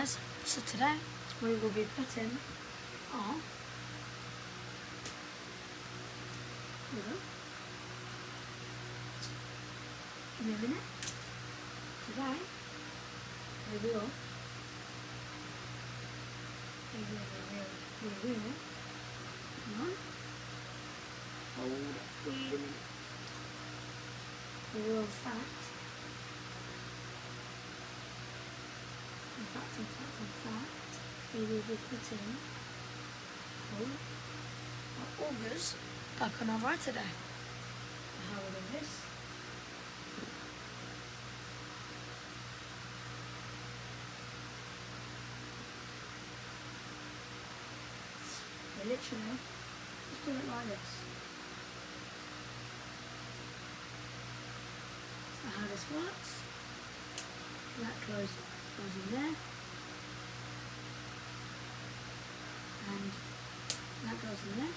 So today we will be putting our give me a minute. Today we will hang on, hold, wait a minute. We will in fact we will be putting our augers back on our ride today. How will we do this? We literally just do it like this. So how this works, that goes in there, and that goes in there.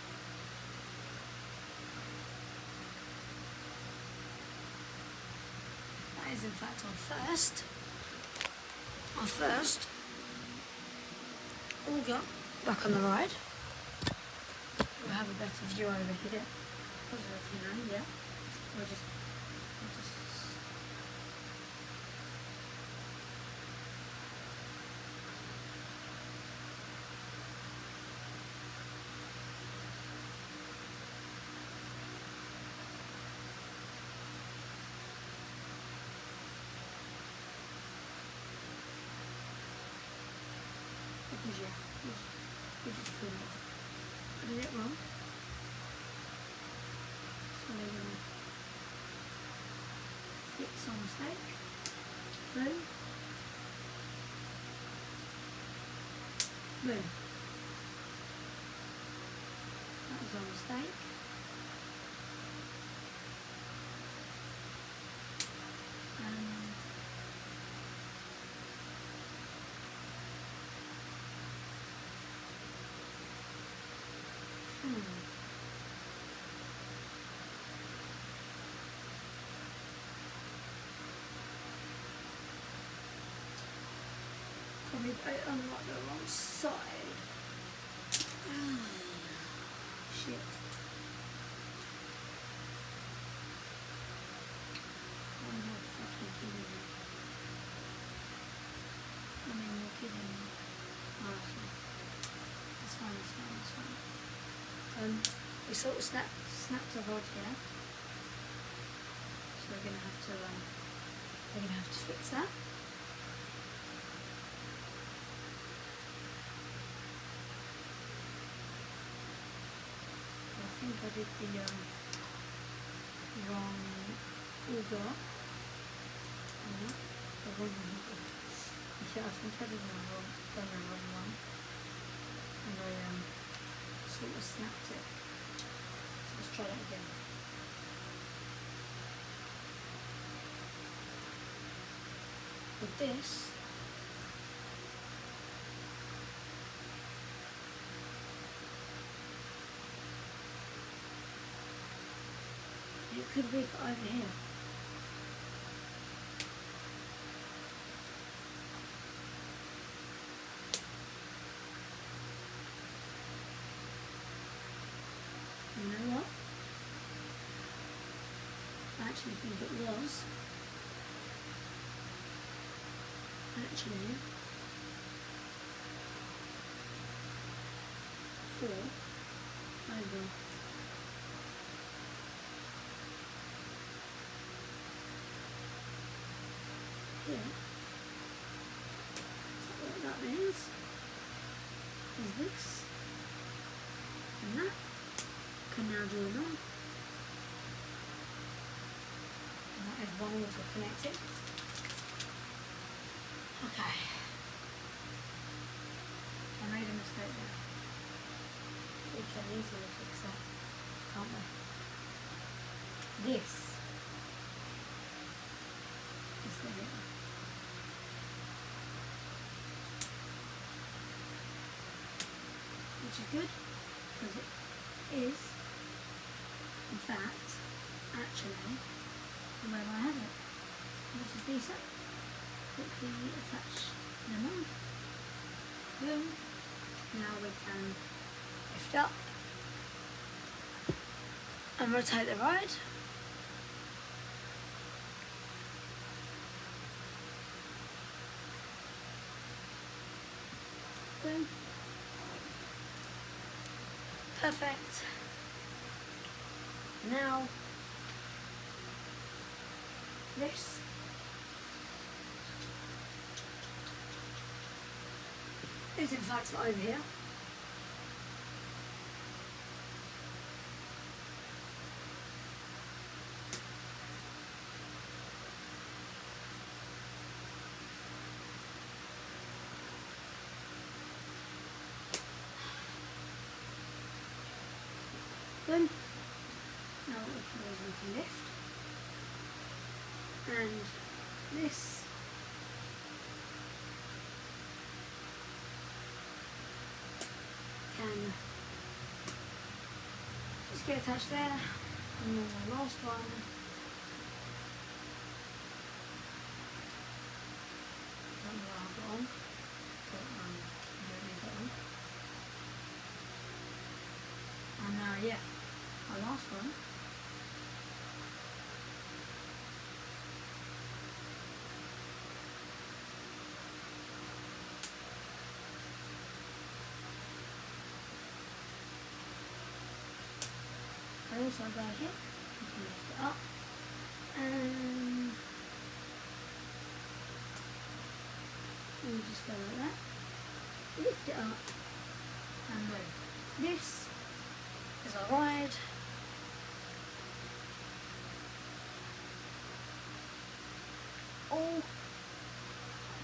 That is in fact our first auger back on the ride. We'll have a better view over here. Positive, you know, yeah. We'll just because yeah, we just put it wrong. So we're gonna fix our mistake. Boom. Boom. That was our mistake. Probably put it on like the wrong side. Shit. I'm not fucking kidding me. I mean, you're kidding me. Oh, it's fine. We sort of snapped our rod here. So we're gonna have to fix that. I think I did the wrong auger. Yeah, I think I did the wrong one, and I sort of snapped it. So let's try that again. With this, it could be over here. You know what? I actually think it was actually 4 over here. So what that means is this and that can now join on. And that is one auger connected. Okay. I made a mistake there. We can easily fix that, can't we? This is the header. Which is good, because it is, in fact, actually, where I have it, which is decent. Quickly attach them on. boom. Now we can lift up and rotate the ride. Boom. Perfect. Now this is in fact over here. Boom. Now what we can do is we can lift, and this can just get attached there, and then the last one don't know how I've got on, but I don't need that one. And now yeah, our last one. I also go here, you can lift it up, and you just go like that, lift it up, and boom. This is our ride. All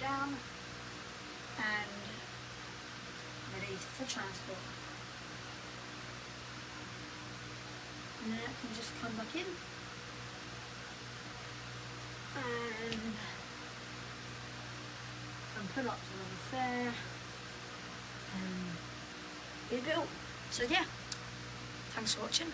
down and ready for transport. And then it can just come back in and put up to the fair and be built. So yeah, thanks for watching.